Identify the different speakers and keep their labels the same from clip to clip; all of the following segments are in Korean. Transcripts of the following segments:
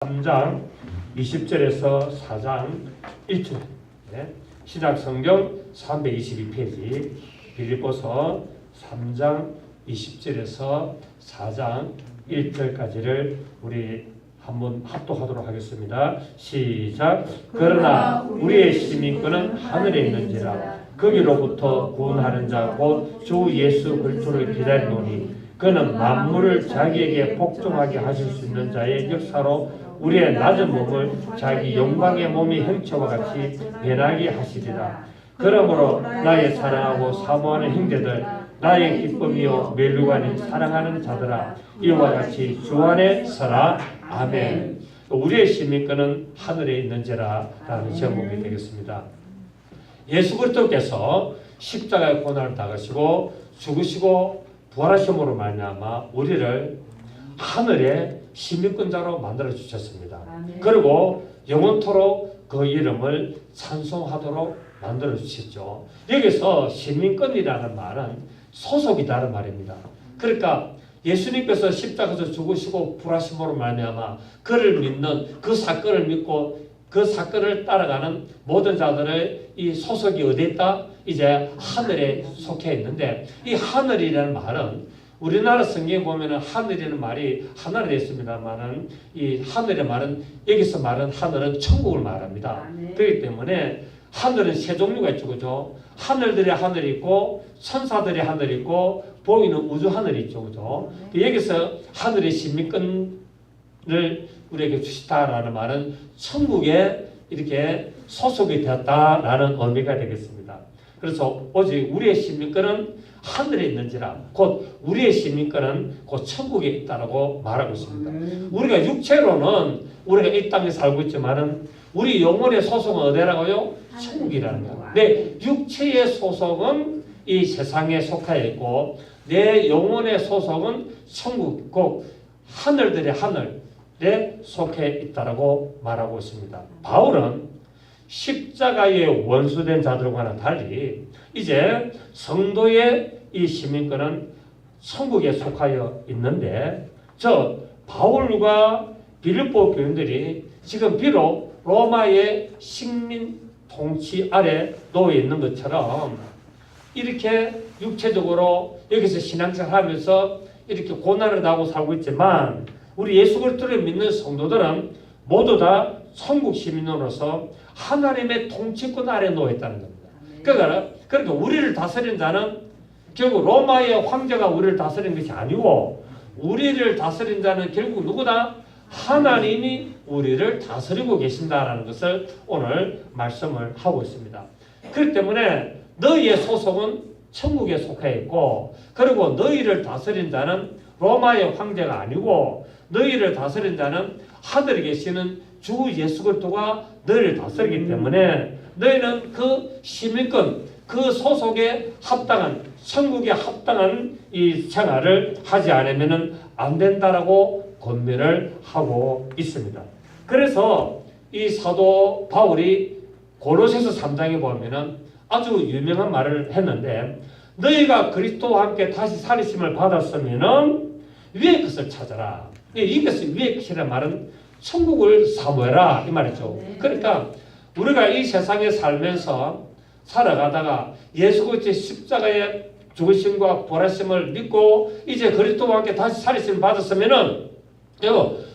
Speaker 1: 3장 20절에서 4장 1절 신약성경 322페이지 빌립보서 3장 20절에서 4장 1절까지를 우리 한번 합독하도록 하겠습니다. 시작. 그러나 우리의 시민권은 하늘에 있는지라 거기로부터 구원하는 자 곧 주 예수 그리스도를 기다리노니 그는 만물을 자기에게 복종하게 하실 수 있는 자의 역사로 우리의 낮은 몸을 자기 영광의 몸의 형체와 같이 변하게 하시리라. 그러므로 나의 사랑하고 사모하는 형제들, 나의 기쁨이요 멜루가님 사랑하는 자들아, 이와 같이 주 안에 서라. 아멘. 우리의 시민권은 하늘에 있는지라 라는 제목이 되겠습니다. 예수 그리스도께서 십자가의 고난을 당하시고 죽으시고 부활하심으로 말미암아 우리를 하늘의 시민권자로 만들어 주셨습니다. 그리고 영원토록 그 이름을 찬송하도록 만들어 주셨죠. 여기서 시민권이라는 말은 소속이다는 말입니다. 그러니까 예수님께서 십자가에서 죽으시고 부활하심으로 말미암아 그를 믿는 그 사건을 믿고 그 사건을 따라가는 모든 자들의 이 소속이 어디에 있다? 이제 하늘에 속해 있는데, 이 하늘이라는 말은 우리나라 성경에 보면은 하늘이라는 말이 하나로 되어 있습니다만은 이 하늘의 말은 여기서 말은 하늘은 천국을 말합니다. 그렇기 때문에 하늘은 세 종류가 있죠, 그죠? 하늘들의 하늘이 있고 천사들의 하늘이 있고 보이는 우주 하늘이 있죠, 그죠? 여기서 하늘의 시민권을 우리에게 주시다라는 말은 천국에 이렇게 소속이 되었다라는 의미가 되겠습니다. 그래서 오직 우리의 시민권은 하늘에 있는지라 곧 우리의 시민권은 곧 천국에 있다라고 말하고 있습니다. 우리가 육체로는 우리가 이 땅에 살고 있지만은 우리 영혼의 소속은 어디라고요? 천국이라는 거예요. 내 육체의 소속은 이 세상에 속하여 있고 내 영혼의 소속은 천국, 곧 하늘들의 하늘에 속해 있다라고 말하고 있습니다. 바울은 십자가의 원수된 자들과는 달리 이제 성도의 이 시민권은 천국에 속하여 있는데, 저 바울과 빌립보 교인들이 지금 비록 로마의 식민 통치 아래 놓여 있는 것처럼 이렇게 육체적으로 여기서 신앙생활 하면서 이렇게 고난을 당하고 살고 있지만, 우리 예수 그리스도를 믿는 성도들은 모두 다 천국 시민으로서 하나님의 통치권 아래 놓여 있다는 겁니다. 그러니까 우리를 다스리는 자는 결국 로마의 황제가 우리를 다스리는 것이 아니고, 우리를 다스리는 자는 결국 누구다? 하나님이 우리를 다스리고 계신다라는 것을 오늘 말씀을 하고 있습니다. 그렇기 때문에 너희의 소속은 천국에 속해 있고, 그리고 너희를 다스린 자는 로마의 황제가 아니고 너희를 다스린 자는 하늘에 계시는 주 예수 그리스도가 너희를 다스리기 때문에 너희는 그 시민권, 그 소속에 합당한, 천국에 합당한 이 생활을 하지 않으면 안 된다라고 권면을 하고 있습니다. 그래서 이 사도 바울이 고로새서 3장에 보면은 아주 유명한 말을 했는데, 너희가 그리스도와 함께 다시 살리심을 받았으면은 위의 것을 찾아라. 이것을 위의 것이라는 말은 천국을 사모해라 이 말이죠. 그러니까 우리가 이 세상에 살면서 살아가다가 예수 그리스도의 십자가의 죽으심과 부활하심을 믿고 이제 그리스도와 함께 다시 살리심을 받았으면은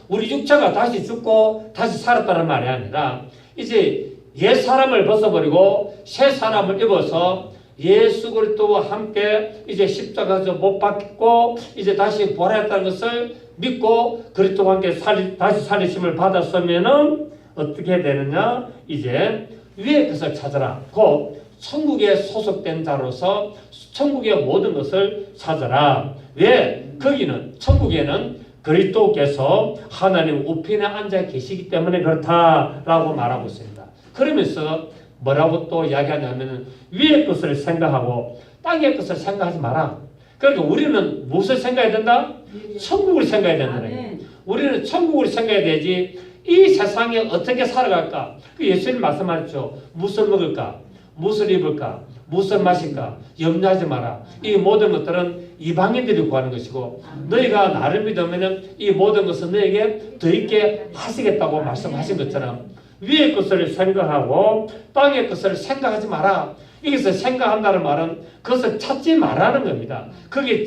Speaker 1: 우리 육체가 다시 죽고 다시 살았다는 말이 아니라 이제 옛 사람을 벗어버리고 새 사람을 입어서 예수 그리스도와 함께 이제 십자가에서 못 박히고 이제 다시 부활했다는 것을 믿고 그리스도와 함께 다시 살리심을 받았으면은 어떻게 되느냐? 이제 위의 것을 찾아라. 곧 천국에 소속된 자로서 천국의 모든 것을 찾아라. 왜? 거기는 천국에는 그리스도께서 하나님 우편에 앉아 계시기 때문에 그렇다라고 말하고 있습니다. 그러면서 뭐라고 또 이야기하냐면 위의 것을 생각하고 땅의 것을 생각하지 마라. 그러니까 우리는 무엇을 생각해야 된다? 천국을 생각해야 된다는 거예요. 우리는 천국을 생각해야 되지 이 세상에 어떻게 살아갈까? 예수님 말씀하셨죠. 무엇을 먹을까? 무엇을 입을까? 무슨 맛일까? 염려하지 마라. 이 모든 것들은 이방인들이 구하는 것이고 너희가 나를 믿으면 이 모든 것은 너에게 더 있게 하시겠다고 말씀하신 것처럼 위의 것을 생각하고 땅의 것을 생각하지 마라. 여기서 생각한다는 말은 그것을 찾지 말라는 겁니다. 거기에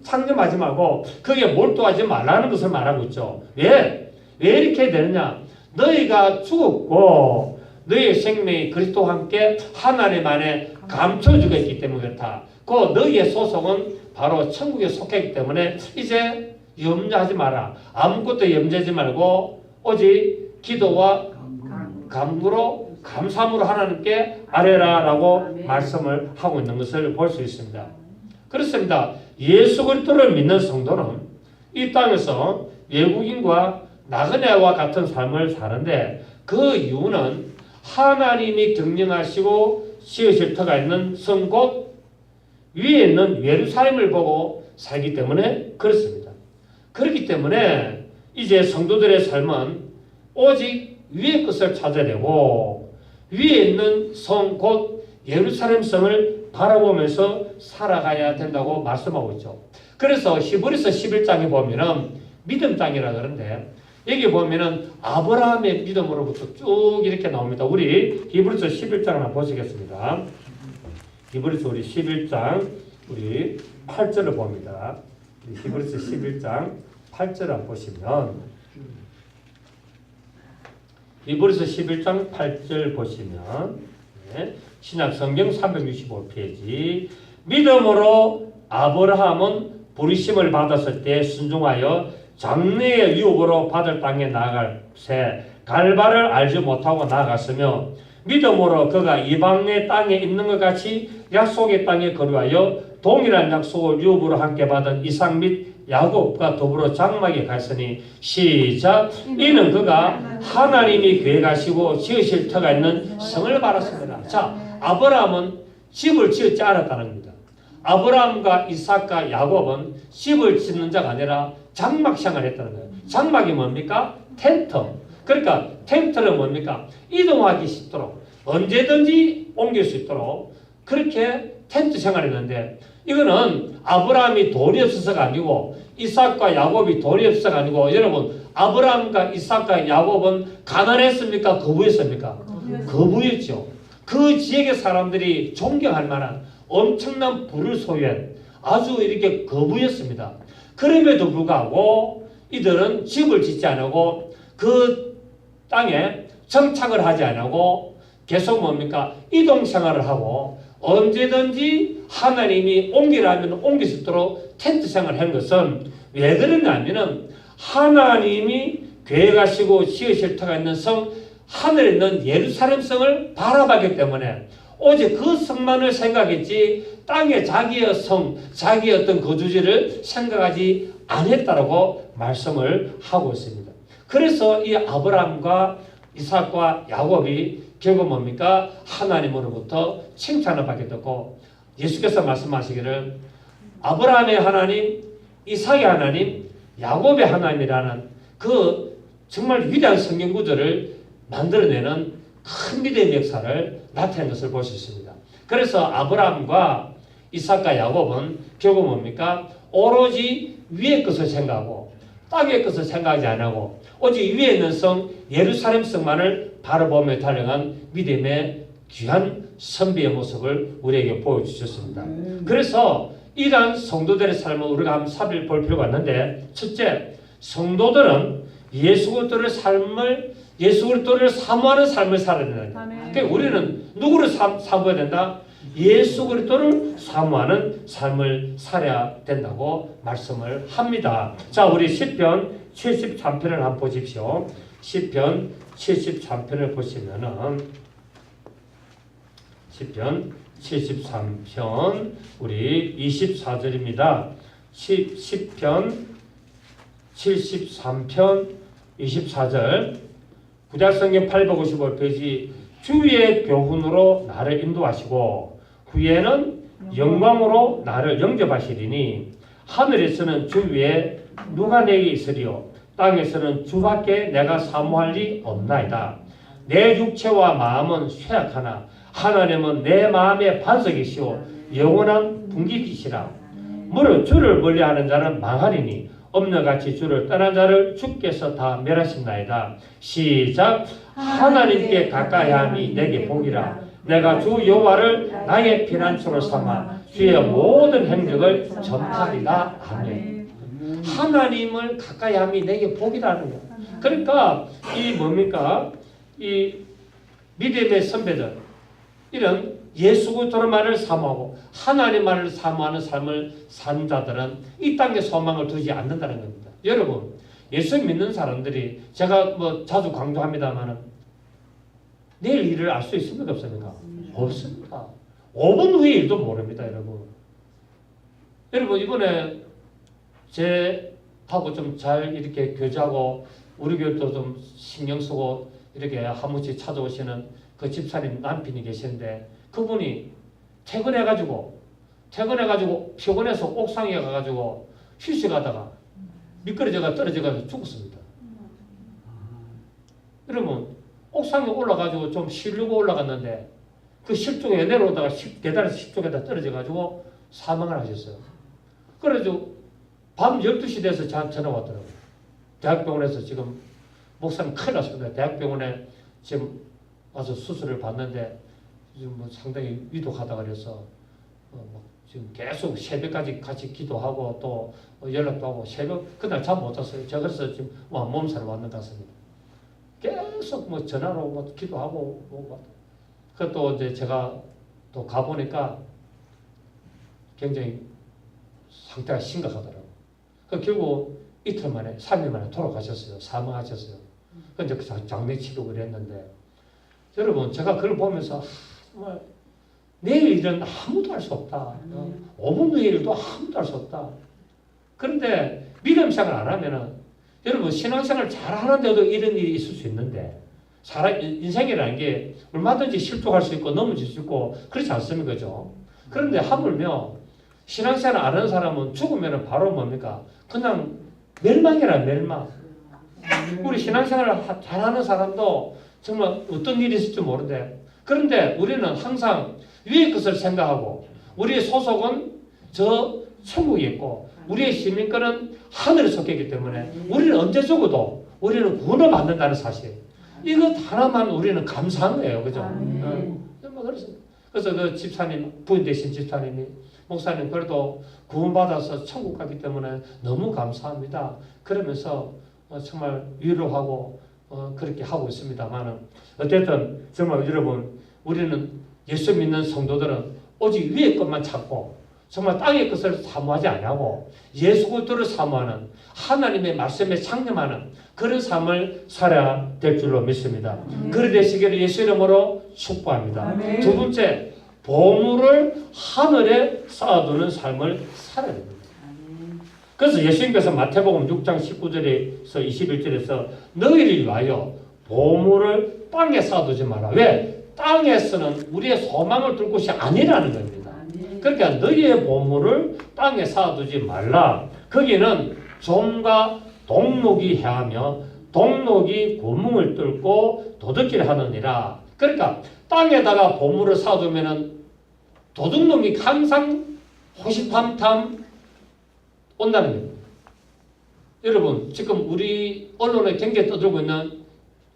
Speaker 1: 상념하지 말고 거기에 몰두하지 말라는 것을 말하고 있죠. 왜? 왜 이렇게 되느냐? 너희가 죽었고 너희의 생명이 그리스도와 함께 하나님 안에 감춰주고 있기 때문에 그렇다. 그 너희의 소속은 바로 천국에 속했기 때문에 이제 염려하지 마라. 아무것도 염려하지 말고 오직 기도와 간구로 감사함으로 하나님께 아뢰라라고 말씀을 하고 있는 것을 볼 수 있습니다. 그렇습니다. 예수 그리스도를 믿는 성도는 이 땅에서 외국인과 나그네와 같은 삶을 사는데 그 이유는 하나님이 경영하시고 지으실 터가 있는 성 곧 위에 있는 예루살렘을 보고 살기 때문에 그렇습니다. 그렇기 때문에 이제 성도들의 삶은 오직 위의 것을 찾아야 되고 위에 있는 성 곧 예루살렘 성을 바라보면서 살아가야 된다고 말씀하고 있죠. 그래서 히브리서 11장에 보면은 믿음 땅이라 그러는데 여기 보면은 아브라함의 믿음으로부터 쭉 이렇게 나옵니다. 우리 히브리서 11장 한번 보시겠습니다. 히브리서 우리 11장 우리 8절을 봅니다. 히브리서 11장 8절을 한번 보시면 히브리서 11장 8절 보시면 신약 성경 365페이지 믿음으로 아브라함은 부르심을 받았을 때 순종하여 장래의 유업으로 받을 땅에 나아갈새 갈 바를 알지 못하고 나아갔으며 믿음으로 그가 이방의 땅에 있는 것 같이 약속의 땅에 거류하여 동일한 약속을 유업으로 함께 받은 이삭 및 야곱과 더불어 장막에 갔으니 시작 이는 그가 하나님이 계획하시고 지으실 터가 있는 성을 바랐습니다. 자, 아브라함은 집을 짓지 않았다는 겁니다. 아브라함과 이삭과 야곱은 집을 짓는 자가 아니라 장막 생활을 했다는 거예요. 장막이 뭡니까? 텐트. 그러니까 텐트는 뭡니까? 이동하기 쉽도록 언제든지 옮길 수 있도록 그렇게 텐트 생활을 했는데 이거는 아브라함이 돈이 없어서가 아니고 이삭과 야곱이 돈이 없어서가 아니고 여러분 아브라함과 이삭과 야곱은 가난했습니까? 거부했습니까? 거부했죠. 그 지역의 사람들이 존경할 만한 엄청난 부를 소유한 아주 이렇게 거부였습니다. 그럼에도 불구하고 이들은 집을 짓지 않고 그 땅에 정착을 하지 않고 계속 뭡니까? 이동 생활을 하고 언제든지 하나님이 옮기라면 옮길 수 있도록 텐트 생활을 한 것은 왜 그러냐면은 하나님이 계획하시고 지으실 터가 있는 성 하늘에 있는 예루살렘 성을 바라봤기 때문에 오직 그 성만을 생각했지 땅에 자기의 성, 자기의 어떤 거주지를 생각하지 않았다라고 말씀을 하고 있습니다. 그래서 이 아브라함과 이삭과 야곱이 결국 뭡니까? 하나님으로부터 칭찬을 받게 됐고 예수께서 말씀하시기를 아브라함의 하나님, 이삭의 하나님, 야곱의 하나님이라는 그 정말 위대한 성경 구절을 만들어내는 큰 믿음의 역사를 나타낸 것을 볼 수 있습니다. 그래서 아브라함과 이삭과 야곱은 결국 뭡니까? 오로지 위의 것을 생각하고 땅의 것을 생각하지 않고 오직 위에 있는 성 예루살렘 성만을 바라보며 달려간 믿음의 귀한 선비의 모습을 우리에게 보여주셨습니다. 그래서 이러한 성도들의 삶을 우리가 한번 살펴볼 필요가 있는데 첫째, 성도들은 예수 그리스도의 삶을 예수 그리스도를 사모하는 삶을 살아야 된다. 그러니까 우리는 누구를 사모해야 된다? 예수 그리스도를 사모하는 삶을 살아야 된다고 말씀을 합니다. 자, 우리 시편 73편을 한번 보십시오. 시편 73편을 보시면은 시편 73편 우리 24절입니다. 시편 73편 24절 구약성경 855페이지 주의 교훈으로 나를 인도하시고 후에는 영광으로 나를 영접하시리니 하늘에서는 주 위에 누가 내게 있으리요 땅에서는 주밖에 내가 사모할 리 없나이다. 내 육체와 마음은 쇠약하나 하나님은 내 마음의 반석이시오 영원한 분깃이시라. 무릇 주를 멀리하는 자는 망하리니 엄녀같이 주를 떠난 자를 주께서 다 멸하신나이다. 시작. 하나님께 가까이함이 내게 복이라. 내가 주 여호와를 나의 피난처로 삼아 주의 모든 행적을 전파하리라. 아멘. 하나님을 가까이함이 내게 복이라는 거예요. 그러니까 이 뭡니까? 이 믿음의 선배들, 이런 예수 그리스도만을 사모하고 하나님만을 사모하는 삶을 사는 자들은 이 땅에 소망을 두지 않는다는 겁니다. 여러분, 예수 믿는 사람들이 제가 뭐 자주 강조합니다만은 내일 일을 알 수 있습니까? 없습니까? 없습니다. 5분 후의 일도 모릅니다, 여러분. 여러분, 이번에 제하고 좀 잘 이렇게 교제하고 우리 교회도 좀 신경 쓰고 이렇게 한 번씩 찾아오시는 그 집사님 남편이 계시는데 그분이 퇴근해가지고 피곤해서 옥상에 가가지고 휴식하다가 미끄러져가 떨어져가지고 죽었습니다. 여러분, 옥상에 올라가지고 좀 쉬려고 올라갔는데 그 실종에 내려오다가 계단에서 실종에다 떨어져가지고 사망을 하셨어요. 그래가지고 밤 12시 돼서 저한테 전화 왔더라고요. 대학병원에서 지금 목사님 큰일 났습니다. 대학병원에 지금 와서 수술을 받는데 지금 뭐 상당히 위독하다 그래서 지금 계속 새벽까지 같이 기도하고 또 연락도 하고 새벽 그날 잠 못 잤어요. 제가 그래서 지금 몸살을 왔는 것 같습니다. 계속 뭐 전화로 뭐 기도하고 그것도 이제 제가 또 가보니까 굉장히 상태가 심각하더라고요. 결국 이틀 만에 3일 만에 돌아가셨어요. 사망하셨어요. 근데 장례치료 그랬는데 여러분, 제가 그걸 보면서 정말 내일 일은 아무도 알 수 없다. 5분 후의 일도 아무도 알 수 없다. 그런데 믿음 생활 안 하면은 여러분, 신앙생활 잘 하는데도 이런 일이 있을 수 있는데 인생이라는 게 얼마든지 실족할 수 있고 넘어질 수 있고 그렇지 않습니까? 그죠? 그런데 하물며 신앙생활 안 하는 사람은 죽으면 바로 뭡니까? 그냥 멸망이라 멸망. 우리 신앙생활을 잘하는 사람도 정말 어떤 일이 있을지 모르는데 그런데 우리는 항상 위의 것을 생각하고 우리의 소속은 저 천국에 있고 우리의 시민권은 하늘에 속해 있기 때문에 우리는 언제 죽어도 우리는 구원을 받는다는 사실 이것 하나만 우리는 감사한 거예요. 그죠? 그래서 그 집사님, 부인 되신 집사님이 목사님 그래도 구원받아서 천국 가기 때문에 너무 감사합니다. 그러면서 정말 위로하고 그렇게 하고 있습니다만은 어쨌든 정말 여러분 우리는 예수 믿는 성도들은 오직 위의 것만 찾고 정말 땅의 것을 사모하지 아니하고 예수 그리스도를 사모하는 하나님의 말씀에 창념하는 그런 삶을 살아야 될 줄로 믿습니다. 그리 되시기를 예수 이름으로 축복합니다. 아멘. 두 번째, 보물을 하늘에 쌓아두는 삶을 살아야 됩니다. 그래서 예수님께서 마태복음 6장 19절에서 21절에서 너희를 위하여 보물을 땅에 쌓아두지 마라. 왜? 땅에서는 우리의 소망을 둘 곳이 아니라는 겁니다. 그러니까 너희의 보물을 땅에 쌓아두지 말라. 거기는 좀과 동록이 해하며 동록이 구멍을 뚫고 도둑질 하느니라. 그러니까 땅에다가 보물을 쌓아두면은 도둑놈이 항상 호시탐탐 온다는 겁니다. 여러분, 지금 우리 언론에 굉장히 떠들고 있는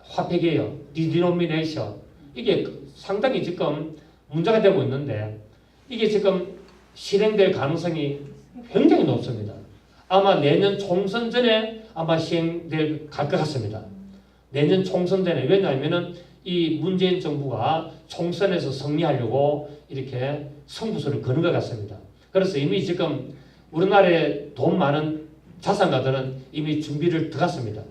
Speaker 1: 화폐계예요. 디노미네이션. 이게 상당히 지금 문제가 되고 있는데 이게 지금 실행될 가능성이 굉장히 높습니다. 아마 내년 총선 전에 아마 시행될 것 같습니다. 내년 총선 전에. 왜냐하면은 이 문재인 정부가 총선에서 승리하려고 이렇게 승부수를 거는 것 같습니다. 그래서 이미 지금 우리나라에 돈 많은 자산가들은 이미 준비를 들어갔습니다.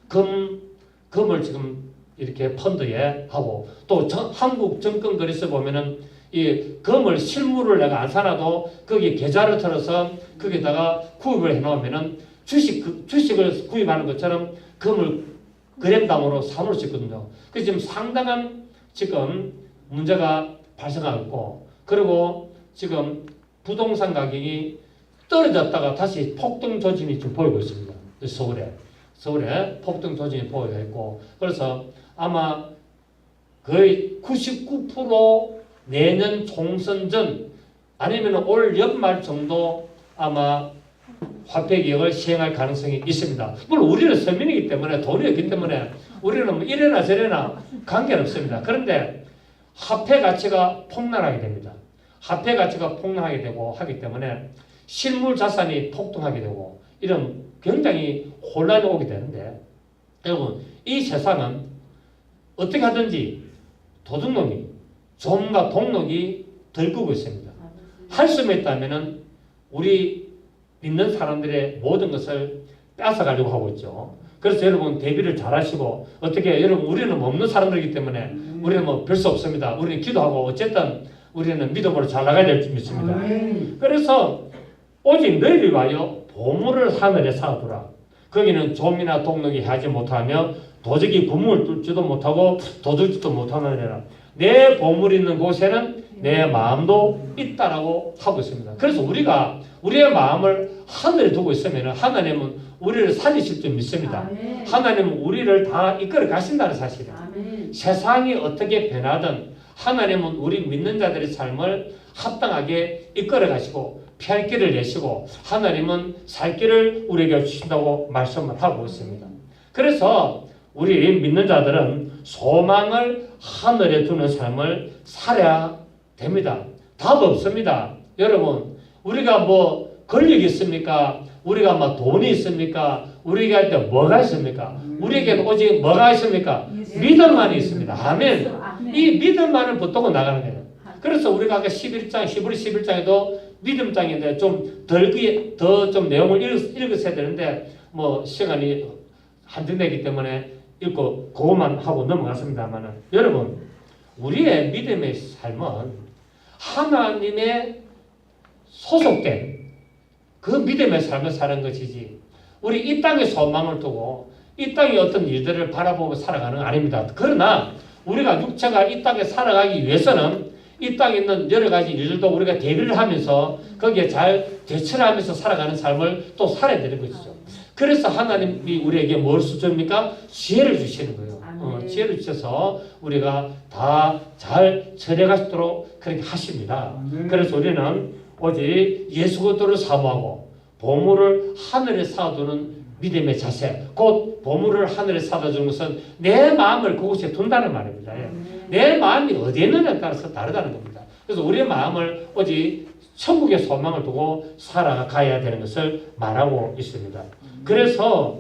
Speaker 1: 금을 지금 이렇게 펀드에 하고 또 한국 정권거래소 보면은 이 금을 실물을 내가 안 사놔도 거기에 계좌를 털어서 거기다가 구입을 해놓으면은 주식을 구입하는 것처럼 금을 그램당으로 사놓을 수 있거든요. 그래서 지금 상당한 지금 문제가 발생하고 그리고 지금 부동산 가격이 떨어졌다가 다시 폭등 조짐이 좀 보이고 있습니다. 서울에 폭등 조짐이 보이고 있고 그래서 아마 거의 99% 내년 총선 전 아니면 올 연말 정도 아마 화폐개혁을 시행할 가능성이 있습니다. 물론 우리는 서민이기 때문에 돈이 없기 때문에 우리는 뭐 이래나 저래나 관계는 없습니다. 그런데 화폐 가치가 폭락하게 됩니다. 화폐 가치가 폭락하게 되고 하기 때문에 실물 자산이 폭등하게 되고 이런 굉장히 혼란이 오게 되는데 여러분 이 세상은 어떻게 하든지 도둑놈이 좀과 동록이 들고 있습니다. 할 수만 있다면은 우리 믿는 사람들의 모든 것을 뺏어가려고 하고 있죠. 그래서 여러분 대비를 잘 하시고 어떻게 여러분 우리는 없는 사람들이기 때문에 우리는 뭐 별 수 없습니다. 우리는 기도하고 어쨌든 우리는 믿음으로 잘 나가야 될 줄 믿습니다. 그래서 오직 너희를 위하여 보물을 하늘에 쌓아두라. 거기는 좀이나 동록이 하지 못하며 도적이 구멍을 뚫지도 못하고 도둑질도 못하느니라. 내 보물이 있는 곳에는 내 마음도 있다라고 하고 있습니다. 그래서 우리가 우리의 마음을 하늘에 두고 있으면 하나님은 우리를 살리실 줄 믿습니다. 하나님은 우리를 다 이끌어 가신다는 사실이에요. 세상이 어떻게 변하든 하나님은 우리 믿는 자들의 삶을 합당하게 이끌어 가시고 피할 길을 내시고 하나님은 살 길을 우리에게 주신다고 말씀을 하고 있습니다. 그래서 우리 믿는 자들은 소망을 하늘에 두는 삶을 살아야 됩니다. 답 없습니다. 여러분 우리가 뭐 권력이 있습니까? 우리가 뭐 돈이 있습니까? 우리가 할 때 뭐가 있습니까? 우리에게는 오직 뭐가 있습니까? 믿음만이 있습니다. 아멘. 이 믿음만을 붙들고 나가는 거예요. 그래서 우리가 아까 11장, 히브리 11장에도 믿음장인데 좀 더 좀 내용을 읽으셔야 되는데 뭐 시간이 한정되기 때문에 읽고 그것만 하고 넘어갔습니다만은 여러분 우리의 믿음의 삶은 하나님의 소속된 그 믿음의 삶을 사는 것이지 우리 이 땅에 소망을 두고 이 땅의 어떤 일들을 바라보고 살아가는 건 아닙니다. 그러나 우리가 육체가 이 땅에 살아가기 위해서는 이 땅에 있는 여러 가지 일들도 우리가 대비를 하면서 거기에 잘 대처를 하면서 살아가는 삶을 또 살아야 되는 것이죠. 그래서 하나님이 우리에게 뭘 줍니까? 지혜를 주시는 거예요. 지혜를 주셔서 우리가 다 잘 처리할 수 있도록 그렇게 하십니다. 그래서 우리는 오직 예수 그리스도를 사모하고 보물을 하늘에 쌓아두는 믿음의 자세, 곧 보물을 하늘에 쌓아두는 것은 내 마음을 그곳에 둔다는 말입니다. 내 마음이 어디에 있느냐에 따라서 다르다는 겁니다. 그래서 우리의 마음을 오직 천국의 소망을 두고 살아가야 되는 것을 말하고 있습니다. 그래서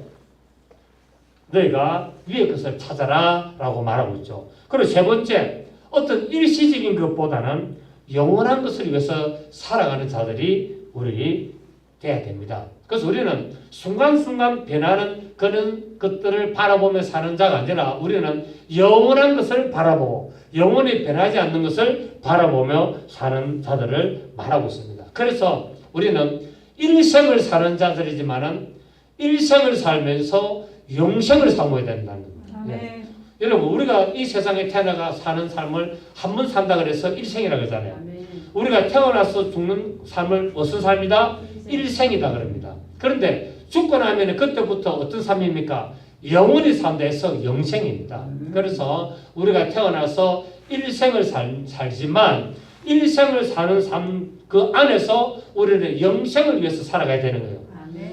Speaker 1: 너희가 위의 것을 찾아라 라고 말하고 있죠. 그리고 세 번째, 어떤 일시적인 것보다는 영원한 것을 위해서 살아가는 자들이 우리 돼야 됩니다. 그래서 우리는 순간순간 변하는 그런 것들을 바라보며 사는 자가 아니라 우리는 영원한 것을 바라보고 영원히 변하지 않는 것을 바라보며 사는 자들을 말하고 있습니다. 그래서 우리는 일생을 사는 자들이지만은 일생을 살면서 영생을 사모해야 된다는 겁니다. 네. 여러분 우리가 이 세상에 태어나가 사는 삶을 한 번 산다 그래서 일생이라고 하잖아요. 우리가 태어나서 죽는 삶을 무슨 삶이다? 일생이다 그럽니다. 그런데 죽고 나면 그때부터 어떤 삶입니까? 영원히 산다 해서 영생입니다. 그래서 우리가 태어나서 일생을 살지만 일생을 사는 삶 그 안에서 우리는 영생을 위해서 살아가야 되는 거예요.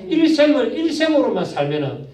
Speaker 1: 일생을 일생으로만 살면은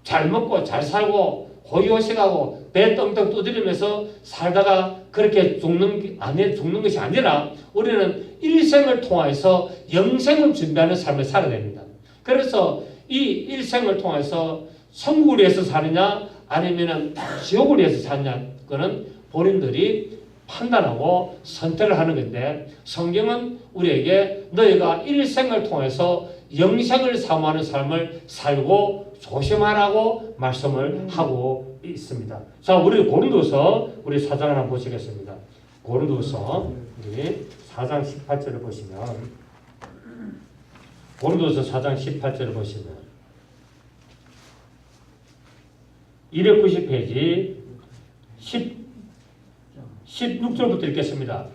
Speaker 1: 잘 먹고 잘 살고 호의호식하고 배 떵떵 두드리면서 살다가 그렇게 죽는 것이 아니라 우리는 일생을 통해서 영생을 준비하는 삶을 살아야 됩니다. 그래서 이 일생을 통해서 천국을 위해서 사느냐 아니면 지옥을 위해서 사느냐 그거는 본인들이 판단하고 선택을 하는 건데 성경은 우리에게 너희가 일생을 통해서 영생을 사모하는 삶을 살고 조심하라고 말씀을 하고 있습니다. 자, 우리 고린도서 우리 4장 하나 보시겠습니다. 고린도서 우리 4장 18절을 보시면 고린도서 4장 18절을 보시면 290페이지 16절부터 읽겠습니다.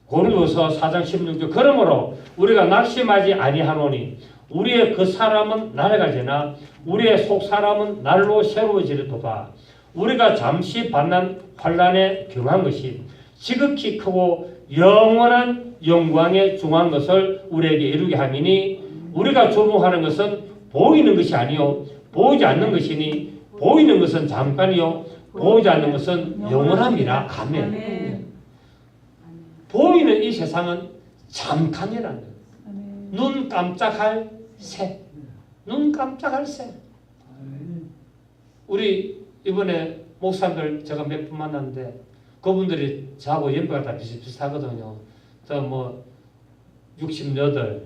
Speaker 1: 고린도서 4장 16절 그러므로 우리가 낙심하지 아니하노니 우리의 그 사람은 날아가지나 우리의 속 사람은 날로 새로워지리도다. 우리가 잠시 받는 환난에 경한 것이 지극히 크고 영원한 영광에 중한 것을 우리에게 이루게 함이니 우리가 조목하는 것은 보이는 것이 아니요 보이지 않는 것이니 보이는 것은 잠깐이요 보이지 않는 것은 영원함이라. 아멘. 보이는 이 세상은 잠깐이라는 거예요. 눈 깜짝할 새. 눈 깜짝할 새. 우리 이번에 목사들 제가 몇 분 만났는데 그분들이 저하고 연배가 다 비슷비슷하거든요. 뭐 68,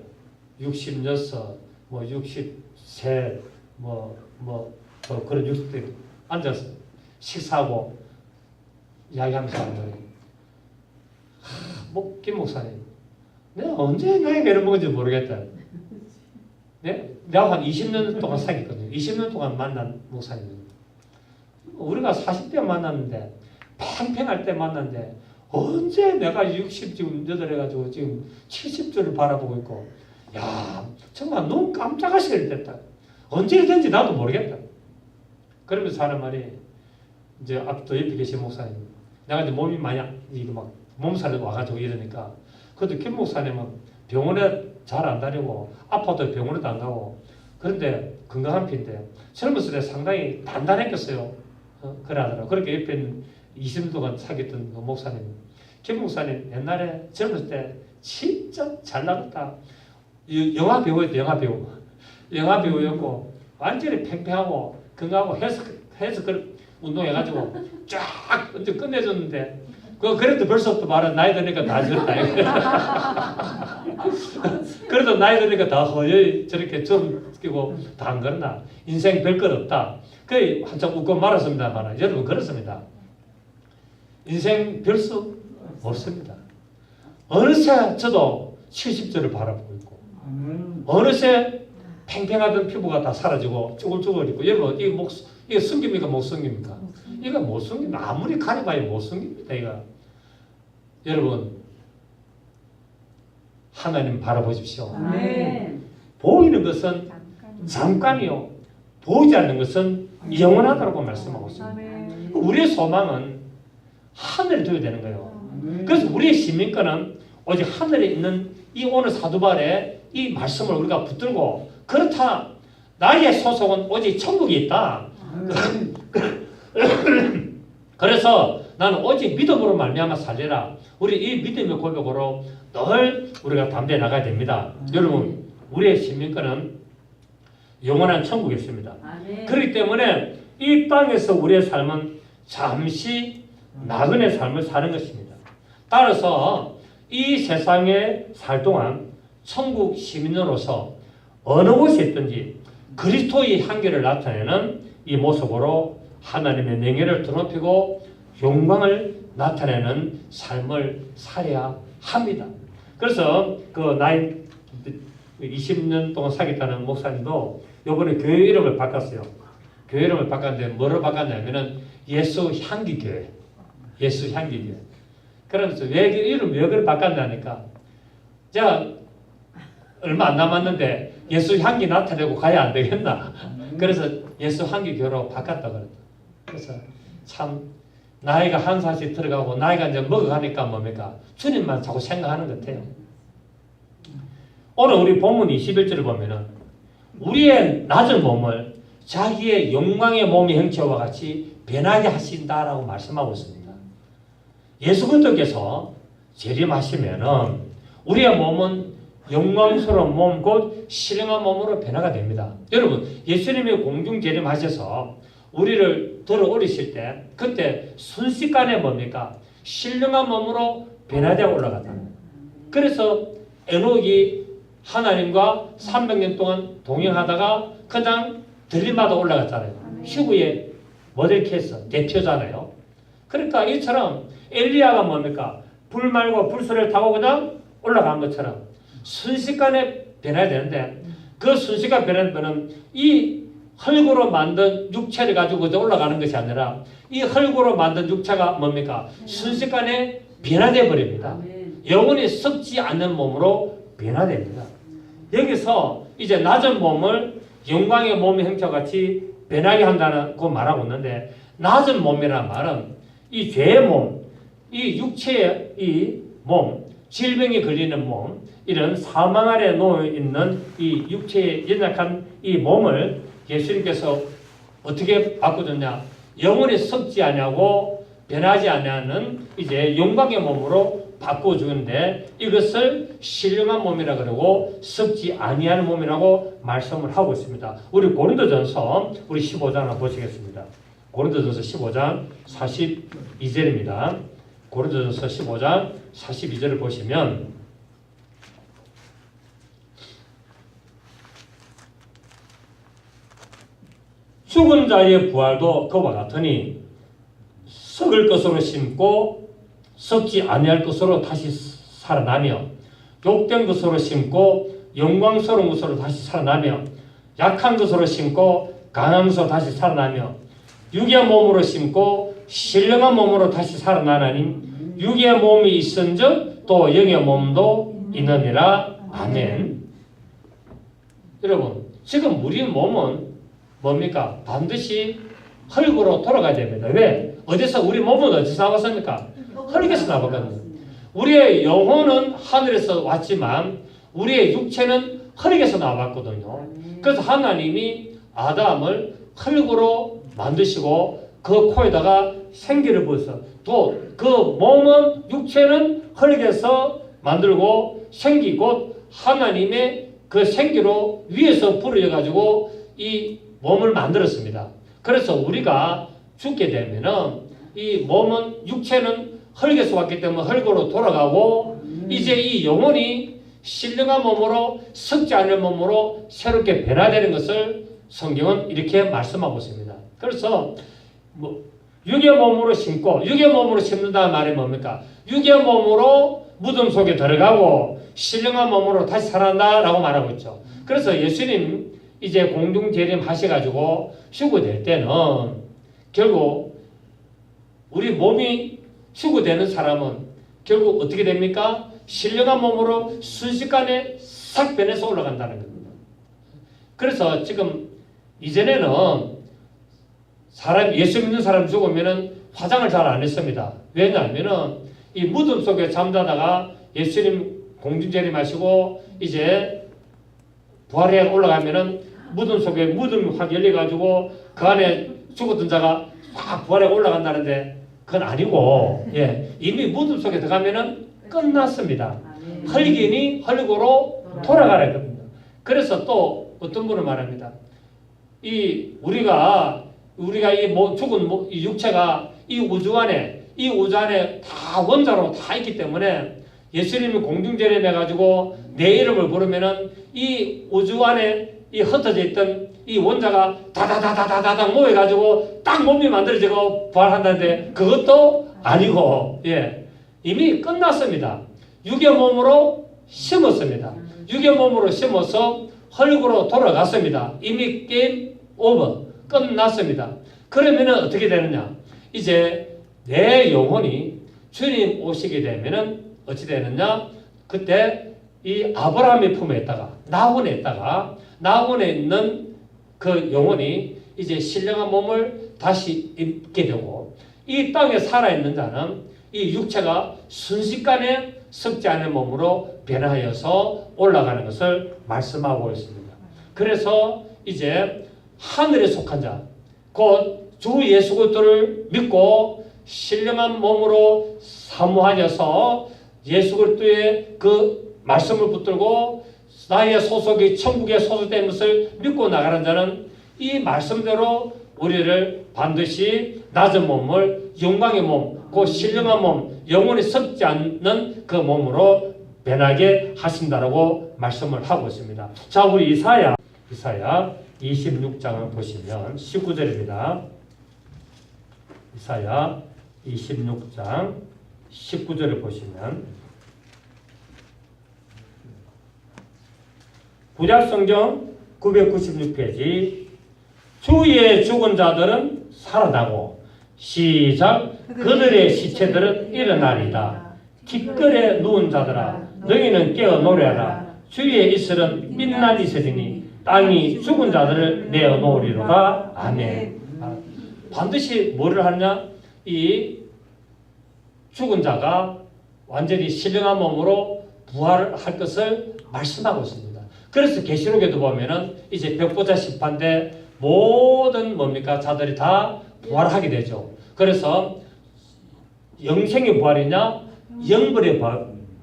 Speaker 1: 66, 뭐 63, 그런 60대 앉아서 식사하고 이야기하면서 하는 거예요. 김 목사님, 내가 언제 나이가 이런 건지 모르겠다. 내가 한 20년 동안 사귀었거든요. 20년 동안 만난 목사님. 우리가 40대 만났는데 팽팽할 때 만났는데 언제 내가 60 지금 8 해가지고 지금 70조를 바라보고 있고, 야 정말 너무 깜짝하시게 됐다. 언제 된지 나도 모르겠다. 그러면서 하는 말이 이제 앞도 옆에 계신 목사님, 내가 이제 몸이 많이 이거 막 몸살이 와가지고 이러니까 그래도 김 목사님은 병원에 잘 안 다니고 아파도 병원에도 안 가고 그런데 건강한 편인데 젊었을 때 상당히 단단했겠어요. 그래 하더라고. 그렇게 옆에 있는 20년 동안 사귀었던 그 목사님, 김 목사님 옛날에 젊었을 때 진짜 잘 나갔다. 영화 배우였대. 영화 배우였고 완전히 팽팽하고 건강하고 헬스 운동해가지고 쫙 언제 끝내줬는데 그래도 벌써부터 말은 나이 드니까 다 졌다. 그래도 나이 드니까 다 허여이 저렇게 좀 끼고 다 안 그러나 인생 별것 없다. 그 한참 웃고 말았습니다만 여러분 그렇습니다. 인생 별 수 없습니다. 어느새 저도 70절을 바라보고 있고 어느새 팽팽하던 피부가 다 사라지고 쭈글쭈글 있고 여러분 이게 숨깁니까 못 숨깁니까? 이거 못 숨깁니다. 아무리 가려봐야 못 숨깁니다. 이거 여러분 하나님 바라보십시오.
Speaker 2: 아멘.
Speaker 1: 보이는 것은 잠깐이요 보이지 않는 것은 영원하다고 말씀하고 있습니다.
Speaker 2: 아멘.
Speaker 1: 우리의 소망은 하늘에 둬야 되는 거예요. 그래서 우리의 시민권은 오직 하늘에 있는 이 오늘 사두발의 이 말씀을 우리가 붙들고 그렇다. 나의 소속은 오직 천국에 있다. 그래서 나는 오직 믿음으로 말미암아 살리라. 우리 이 믿음의 고백으로 늘 우리가 담대해 나가야 됩니다. 여러분 우리의 시민권은 영원한 천국에 있습니다. 그렇기 때문에 이 땅에서 우리의 삶은 잠시 나그네 삶을 사는 것입니다. 따라서 이 세상에 살 동안 천국 시민으로서 어느 곳에 있든지 그리스도의 향기를 나타내는 이 모습으로 하나님의 명예를 드높이고 영광을 나타내는 삶을 살아야 합니다. 그래서 그 나이 20년 동안 사귀었다는 목사님도 이번에 교회 이름을 바꿨어요. 교회 이름을 바꿨는데 뭐로 바꿨냐면은 예수 향기 교회. 예수 향기 교회. 그러면서 왜 이름 왜 그걸 바꿨냐니까 제가 얼마 안 남았는데 예수 향기 나타내고 가야 안 되겠나. 그래서 예수 향기 교회로 바꿨다 그랬다. 그래서 참 나이가 한 살씩 들어가고 나이가 이제 먹어가니까 뭡니까? 주님만 자꾸 생각하는 것 같아요. 오늘 우리 본문 21절을 보면은 우리의 낮은 몸을 자기의 영광의 몸의 형체와 같이 변하게 하신다라고 말씀하고 있습니다. 예수 그리스도께서 재림하시면은 우리의 몸은 영광스러운 몸, 곧 신령한 몸으로 변화가 됩니다. 여러분, 예수님이 공중 재림하셔서 우리를 들어 올리실 때 그때 순식간에 뭡니까? 신령한 몸으로 변화되어 올라갔다. 그래서 에녹이 하나님과 300년 동안 동행하다가 그냥 들림마다 올라갔잖아요. 휴구의 모델 케이스 대표잖아요. 그러니까 이처럼 엘리야가 뭡니까? 불 말고 불소리를 타고 그냥 올라간 것처럼 순식간에 변해야 되는데 그 순식간 변하면 이 흙으로 만든 육체를 가지고 올라가는 것이 아니라 이 흙으로 만든 육체가 뭡니까? 순식간에 변화되어 버립니다. 영원히 썩지 않는 몸으로 변화됩니다. 여기서 이제 낮은 몸을 영광의 몸의 형체와 같이 변하게 한다고 말하고 있는데 낮은 몸이라는 말은 이 죄의 몸, 이 육체의 이 몸, 질병이 걸리는 몸, 이런 사망 아래 놓여 있는 이 육체의 연약한 이 몸을 예수님께서 어떻게 바꾸셨냐? 영원히 썩지 아니하고 변하지 아니하는 이제 영광의 몸으로 바꿔주는데 이것을 신령한 몸이라 그러고 썩지 아니하는 몸이라고 말씀을 하고 있습니다. 우리 고린도전서 우리 15장 한번 보시겠습니다. 고린도전서 15장 42절입니다. 고린도전서 15장 42절을 보시면 죽은 자의 부활도 그와 같으니 썩을 것으로 심고 썩지 아니할 것으로 다시 살아나며 욕된 것으로 심고 영광스러운 것으로 다시 살아나며 약한 것으로 심고 강한 것으로 다시 살아나며 육의 몸으로 심고 신령한 몸으로 다시 살아나나니 육의 몸이 있은즉 또 영의 몸도 있느니라. 아멘. 여러분 지금 우리 몸은 뭡니까? 반드시 흙으로 돌아가야 됩니다. 왜? 어디서 우리 몸은 어디서 나왔습니까? 흙에서 나왔거든요. 우리의 영혼은 하늘에서 왔지만 우리의 육체는 흙에서 나왔거든요. 그래서 하나님이 아담을 흙으로 만드시고 그 코에다가 생기를 부어서 또 그 몸은 육체는 흙에서 만들고 생기 곧 하나님의 그 생기로 위에서 부러져 가지고 이 몸을 만들었습니다. 그래서 우리가 죽게 되면은 이 몸은 육체는 흙에서 왔기 때문에 흙으로 돌아가고 이제 이 영혼이 신령한 몸으로 썩지 않을 몸으로 새롭게 변화되는 것을 성경은 이렇게 말씀하고 있습니다. 그래서 육의 몸으로 심고 육의 몸으로 심는다는 말이 뭡니까? 육의 몸으로 무덤 속에 들어가고 신령한 몸으로 다시 살아난다라고 말하고 있죠. 그래서 예수님 이제 공중 재림 하셔가지고 휴거될 때는 결국 우리 몸이 휴거되는 사람은 결국 어떻게 됩니까? 신령한 몸으로 순식간에 싹 변해서 올라간다는 겁니다. 그래서 지금 이전에는 예수 믿는 사람 죽으면은 화장을 잘 안 했습니다. 왜냐하면은 이 무덤 속에 잠자다가 예수님 공중 재림하시고 이제 부활해 올라가면은 무덤 속에 무덤이 확 열려가지고 그 안에 죽었던 자가 확 부활해 올라간다는데 그건 아니고 이미 무덤 속에 들어가면은 끝났습니다. 흙이니 흙으로 돌아가는 겁니다. 그래서 또 어떤 분을 말합니다. 우리가 이 죽은 이 육체가 이 우주 안에 다 원자로 다 있기 때문에 예수님이 공중재림해 가지고 내 이름을 부르면은 이 우주 안에 이 흩어져 있던 이 원자가 다다다다다닥 모여가지고 딱 몸이 만들어지고 부활한다는데 그것도 아니고 이미 끝났습니다. 육의 몸으로 심었습니다. 육의 몸으로 심어서 흙으로 돌아갔습니다. 이미 게임 오버 끝났습니다. 그러면은 어떻게 되느냐? 이제 내 영혼이 주님 오시게 되면은 어찌 되느냐? 그때 이 아브라함의 품에 있다가 나혼에 있는 그 영혼이 이제 신령한 몸을 다시 입게 되고 이 땅에 살아있는 자는 이 육체가 순식간에 썩지 않은 몸으로 변화하여서 올라가는 것을 말씀하고 있습니다. 그래서 이제 하늘에 속한 자, 곧 주 예수 그리스도를 믿고 신령한 몸으로 사모하여서 예수 그리스도의 그 말씀을 붙들고 나의 소속이 천국에 소속된 것을 믿고 나가는 자는 이 말씀대로 우리를 반드시 낮은 몸을 영광의 몸, 그 신령한 몸, 영원히 썩지 않는 그 몸으로 변하게 하신다라고 말씀을 하고 있습니다. 자, 우리 이사야 26장을 보시면 19절입니다. 이사야 26장 19절을 보시면 구약성경 996페이지 주의 죽은 자들은 살아나고 시작 그들의 시체들은 일어나리다. 티끌에 누운 자들아 너희는 깨어 노래하라. 주의 이슬은 빛난 이슬이니 땅이 죽은 자들을 내어놓으리로다. 아멘. 반드시 뭐를 하느냐? 이 죽은 자가 완전히 신령한 몸으로 부활할 것을 말씀하고 있습니다. 그래서 계시록에도 보면은 이제 벽보자 심판 때 모든 뭡니까? 자들이 다 부활하게 되죠. 그래서 영생의 부활이냐 영벌의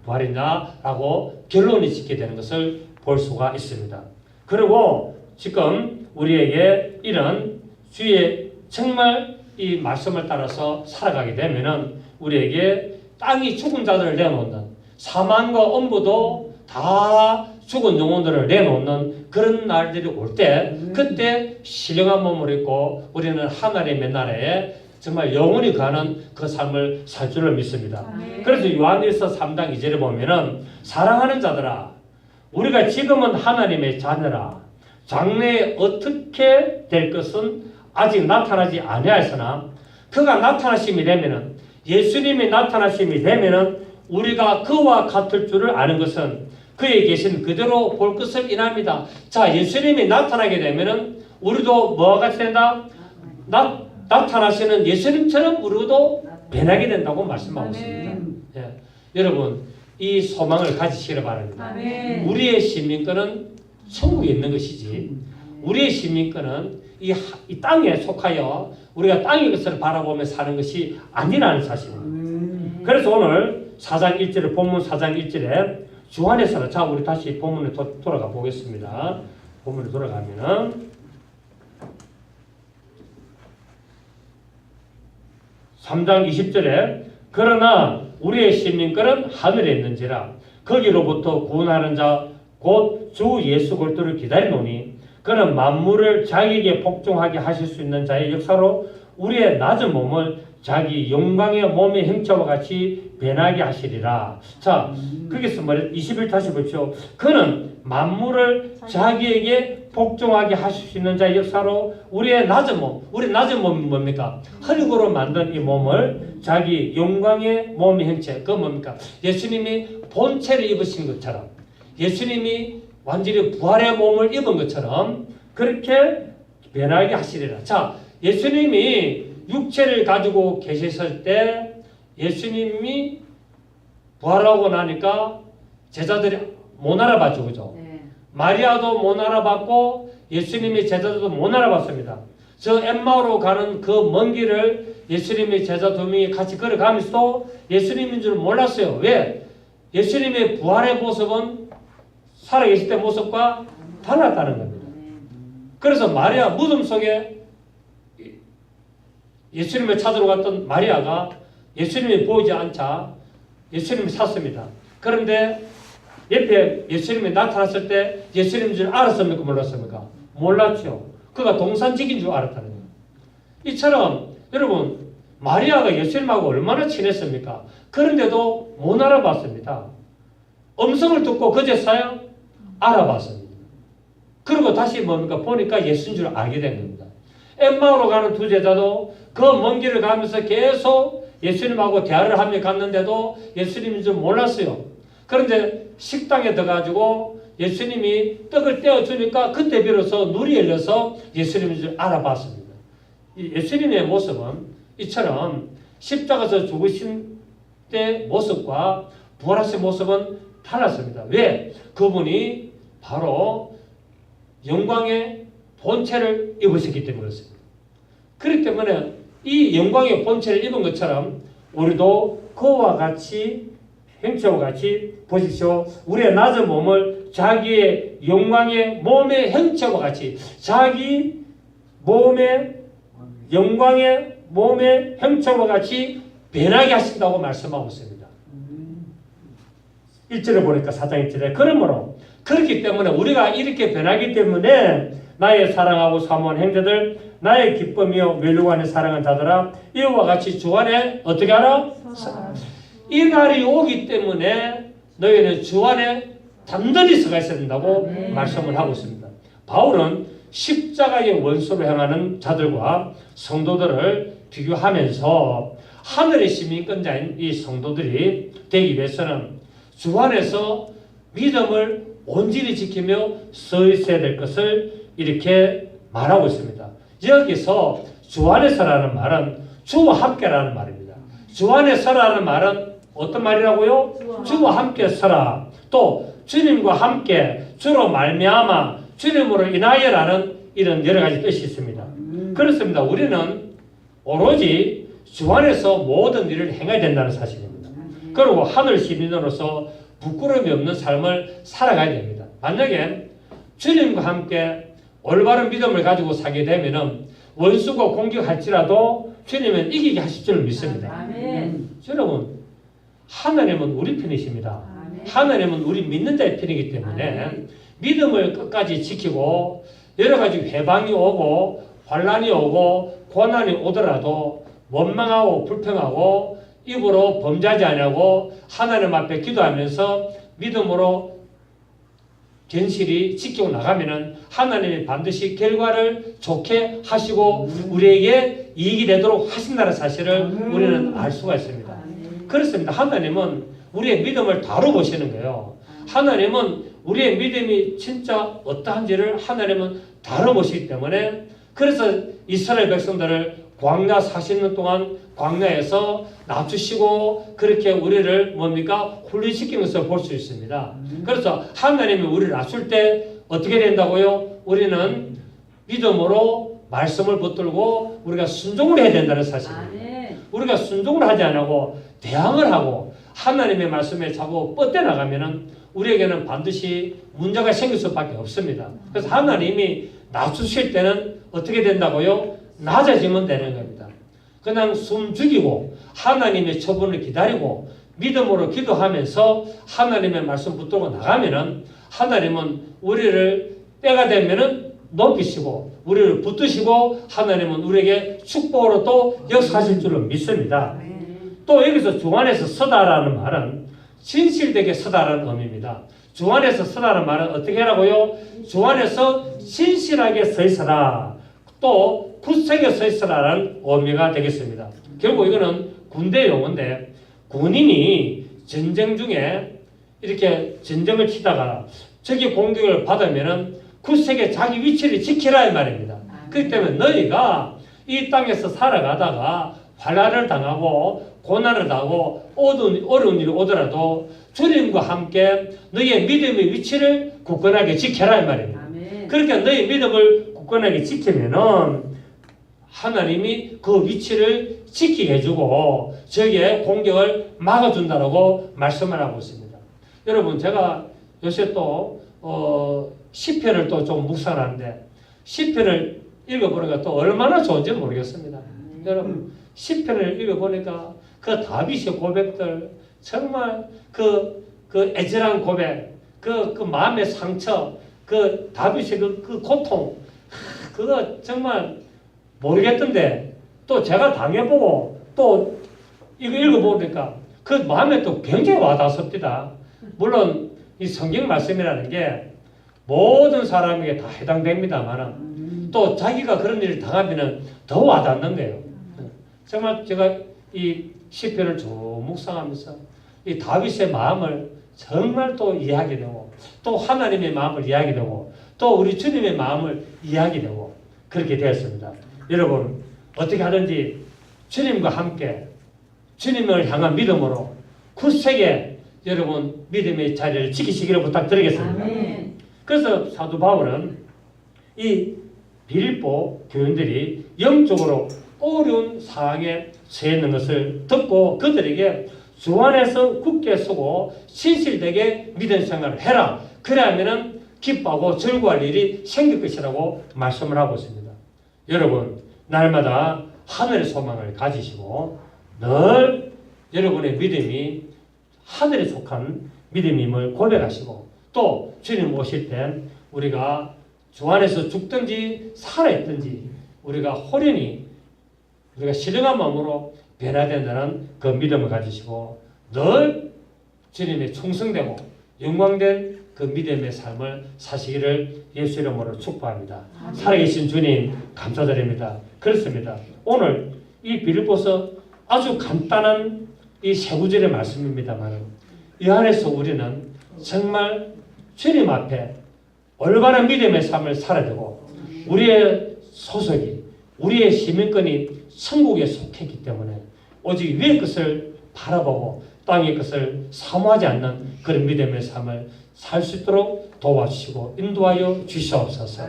Speaker 1: 부활이냐라고 결론이 짓게 되는 것을 볼 수가 있습니다. 그리고 지금 우리에게 이런 주의 정말 이 말씀을 따라서 살아가게 되면은 우리에게 땅이 죽은 자들을 내놓는 사망과 엄부도 다 죽은 영혼들을 내놓는 그런 날들이 올 때 그때 신령한 몸을 입고 우리는 하나님의 나라에 정말 영원히 가는 그 삶을 살 줄을 믿습니다. 그래서 요한일서 3장 2절에 보면은 사랑하는 자들아 우리가 지금은 하나님의 자녀라 장래에 어떻게 될 것은 아직 나타나지 아니하였으나 그가 나타나심이 되면은 예수님이 나타나심이 되면은 우리가 그와 같을 줄을 아는 것은 그에 계신 그대로 볼 것을 인합니다. 자, 예수님이 나타나게 되면은 우리도 뭐가 같이 된다? 나타나시는 예수님처럼 우리도 변하게 된다고 말씀하고 있습니다. 예. 여러분, 이 소망을 가지시기를 바랍니다.
Speaker 2: 아멘.
Speaker 1: 우리의 시민권은 천국에 있는 것이지 우리의 시민권은 이 땅에 속하여 우리가 땅의 것을 바라보며 사는 것이 아니라는 사실입니다. 그래서 오늘 4장 1절에 본문 4장 1절에 주 안에서는 자 우리 다시 본문에 돌아가 보겠습니다. 본문에 돌아가면은 3장 20절에 그러나 우리의 시민권은 하늘에 있는지라 거기로부터 구원하는 자 곧 주 예수 그리스도를 기다리노니 그는 만물을 자기에게 복종하게 하실 수 있는 자의 역사로 우리의 낮은 몸을 자기 영광의 몸의 형체와 같이 변하게 하시리라. 자, 거기서 말해 21 다시 보십시오. 그는 만물을 자기에게 복종하게 하실 수 있는 자의 역사로 우리의 낮은 몸, 우리 낮은 몸이 뭡니까? 흙으로 만든 이 몸을 자기 영광의 몸의 형체, 그건 뭡니까? 예수님이 본체를 입으신 것처럼 예수님이 완전히 부활의 몸을 입은 것처럼 그렇게 변하게 하시리라. 자, 예수님이 육체를 가지고 계셨을 때 예수님이 부활하고 나니까 제자들이 못 알아봤죠. 그죠?
Speaker 2: 네.
Speaker 1: 마리아도 못 알아봤고 예수님의 제자들도 못 알아봤습니다. 저 엠마오로 가는 그 먼 길을 예수님의 제자 2명이 같이 걸어가면서도 예수님인 줄 몰랐어요. 왜? 예수님의 부활의 모습은 살아계실 때 모습과 달랐다는 겁니다. 그래서 마리아 무덤 속에 예수님을 찾으러 갔던 마리아가 예수님이 보이지 않자 예수님이 샀습니다. 그런데 옆에 예수님이 나타났을 때 예수님인 줄 알았습니까? 몰랐습니까? 몰랐죠. 그가 동산직인 줄 알았다는 거예요. 이처럼 여러분 마리아가 예수님하고 얼마나 친했습니까? 그런데도 못 알아봤습니다. 음성을 듣고 그제서야 알아봤습니다. 그리고 다시 뭡니까? 보니까 예수인 줄 알게 된 겁니다. 엠마오로 가는 두 제자도 그 먼 길을 가면서 계속 예수님하고 대화를 하며 갔는데도 예수님인 줄 몰랐어요. 그런데 식당에 들어가지고 예수님이 떡을 떼어주니까 그때 비로소 눈이 열려서 예수님인 줄 알아봤습니다. 이 예수님의 모습은 이처럼 십자가에서 죽으신 때 모습과 부활하신 모습은 달랐습니다. 왜? 그분이 바로 영광의 본체를 입으셨기 때문에 그렇습니다. 그렇기 때문에 이 영광의 본체를 입은 것처럼 우리도 그와 같이 형체와 같이 보십시오. 우리의 낮은 몸을 자기의 영광의 몸의 형체와 같이 자기 몸의 영광의 몸의 형체와 같이 변하게 하신다고 말씀하고 있습니다. 1절에 보니까 4장 1절에 그러므로 그렇기 때문에 우리가 이렇게 변하기 때문에 나의 사랑하고 사모한 형제들 나의 기쁨이요 멸류관에 사랑한 자들아 이와 같이 주 안에 어떻게 하라? 이 날이 오기 때문에 너희는 주 안에 단단히 서가 있어야 된다고 말씀을 하고 있습니다. 바울은 십자가의 원수로 향하는 자들과 성도들을 비교하면서 하늘의 시민권자인 이 성도들이 되기 위해서는 주 안에서 믿음을 온전히 지키며 서 있어야 될 것을 이렇게 말하고 있습니다. 여기서 주 안에서라는 말은 주와 함께라는 말입니다. 주 안에 서라는 말은 어떤 말이라고요? 주와 함께 서라. 또 주님과 함께 주로 말미암아 주님으로 인하여라는 이런 여러 가지 뜻이 있습니다. 그렇습니다. 우리는 오로지 주 안에서 모든 일을 행해야 된다는 사실입니다. 그리고 하늘 시민으로서 부끄러움이 없는 삶을 살아가야 됩니다. 만약에 주님과 함께 올바른 믿음을 가지고 살게 되면 원수가 공격할지라도 주님은 이기게 하실 줄 믿습니다. 여러분, 하나님은 우리 편이십니다. 하나님은 우리 믿는 자의 편이기 때문에 믿음을 끝까지 지키고 여러 가지 회방이 오고 환난이 오고 고난이 오더라도 원망하고 불평하고 입으로 범죄하지 않고 하나님 앞에 기도하면서 믿음으로 견실히 지키고 나가면은 하나님이 반드시 결과를 좋게 하시고 우리에게 이익이 되도록 하신다는 사실을 우리는 알 수가 있습니다. 그렇습니다. 하나님은 우리의 믿음을 다뤄보시는 거예요. 하나님은 우리의 믿음이 진짜 어떠한지를 하나님은 다뤄보시기 때문에 그래서 이스라엘 백성들을 광야 40년 동안 광야에서 낮추시고 그렇게 우리를 훈련시키는 것을 볼 수 있습니다. 그래서 하나님이 우리를 낮출 때 어떻게 된다고요? 우리는 믿음으로 말씀을 붙들고 우리가 순종을 해야 된다는 사실입니다. 우리가 순종을 하지 않고 대항을 하고 하나님의 말씀에 자꾸 뻗대나가면은 우리에게는 반드시 문제가 생길 수밖에 없습니다. 그래서 하나님이 낮추실 때는 어떻게 된다고요? 낮아지면 되는 겁니다. 그냥 숨 죽이고 하나님의 처분을 기다리고 믿음으로 기도하면서 하나님의 말씀 붙들고 나가면은 하나님은 우리를 때가 되면은 높이시고 우리를 붙드시고 하나님은 우리에게 축복으로 또 역사하실 줄로 믿습니다. 또 여기서 주 안에서 서다라는 말은 진실되게 서다라는 의미입니다. 주 안에서 서다라는 말은 어떻게 하라고요? 주 안에서 진실하게 서 있어라. 또 굳세게 서 있어라는 의미가 되겠습니다. 결국 이거는 군대 용어인데 군인이 전쟁 중에 이렇게 전쟁을 치다가 적의 공격을 받으면은 굳세게 자기 위치를 지키라 이 말입니다. 그렇기 때문에 너희가 이 땅에서 살아가다가 환난을 당하고 고난을 당하고 어려운 일이 오더라도 주님과 함께 너희의 믿음의 위치를 굳건하게 지켜라 이 말입니다. 그러니까 너희 믿음을 굳건하게 지키면은 하나님이 그 위치를 지키게 해주고 적의 공격을 막아준다고 말씀을 하고 있습니다. 여러분 제가 요새 또 시편을 또 좀 묵상하는데 시편을 읽어보니까 또 얼마나 좋은지 모르겠습니다. 여러분 시편을 읽어보니까 그 다윗의 고백들 정말 그 애절한 고백 그 마음의 상처 그 다윗의 그 고통 그거 정말 모르겠던데 또 제가 당해보고 또 이거 읽어보니까 그 마음에 또 굉장히 와닿습니다. 물론 이 성경 말씀이라는 게 모든 사람에게 다 해당됩니다만 또 자기가 그런 일을 당하면 더 와닿는 거예요. 정말 제가 이 시편을 쭉 묵상하면서 이 다윗의 마음을 정말 또 이해하게 되고 또 하나님의 마음을 이해하게 되고 또 우리 주님의 마음을 이해하게 되고 그렇게 되었습니다. 여러분 어떻게 하든지 주님과 함께 주님을 향한 믿음으로 굳세게 여러분 믿음의 자리를 지키시기를 부탁드리겠습니다. 아멘. 그래서 사도 바울은 이 빌립보 교인들이 영적으로 어려운 상황에 처해 있는 것을 듣고 그들에게 주 안에서 굳게 서고 신실되게 믿음 생활을 해라. 그래야면은 기뻐하고 즐거워할 일이 생길 것이라고 말씀을 하고 있습니다. 여러분 날마다 하늘의 소망을 가지시고 늘 여러분의 믿음이 하늘에 속한 믿음임을 고백하시고 또 주님 오실 때 우리가 주 안에서 죽든지 살아있든지 우리가 호련히 우리가 신령한 마음으로 변화된다는 그 믿음을 가지시고 늘 주님의 충성되고 영광된 그 믿음의 삶을 사시기를 예수 이름으로 축복합니다. 살아계신 주님 감사드립니다. 그렇습니다. 오늘 이 빌립보서 아주 간단한 이 세 구절의 말씀입니다만 이 안에서 우리는 정말 주님 앞에 올바른 믿음의 삶을 살아야 되고 우리의 소속이 우리의 시민권이 천국에 속했기 때문에 오직 위의 것을 바라보고 땅의 것을 사모하지 않는 그런 믿음의 삶을 살 수 있도록 도와주시고 인도하여 주시옵소서.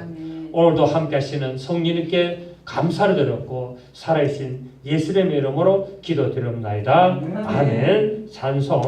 Speaker 1: 오늘도 함께 하시는 성령님께 감사를 드렸고 살아계신 예수님의 이름으로 기도드립니다. 아멘. 찬송.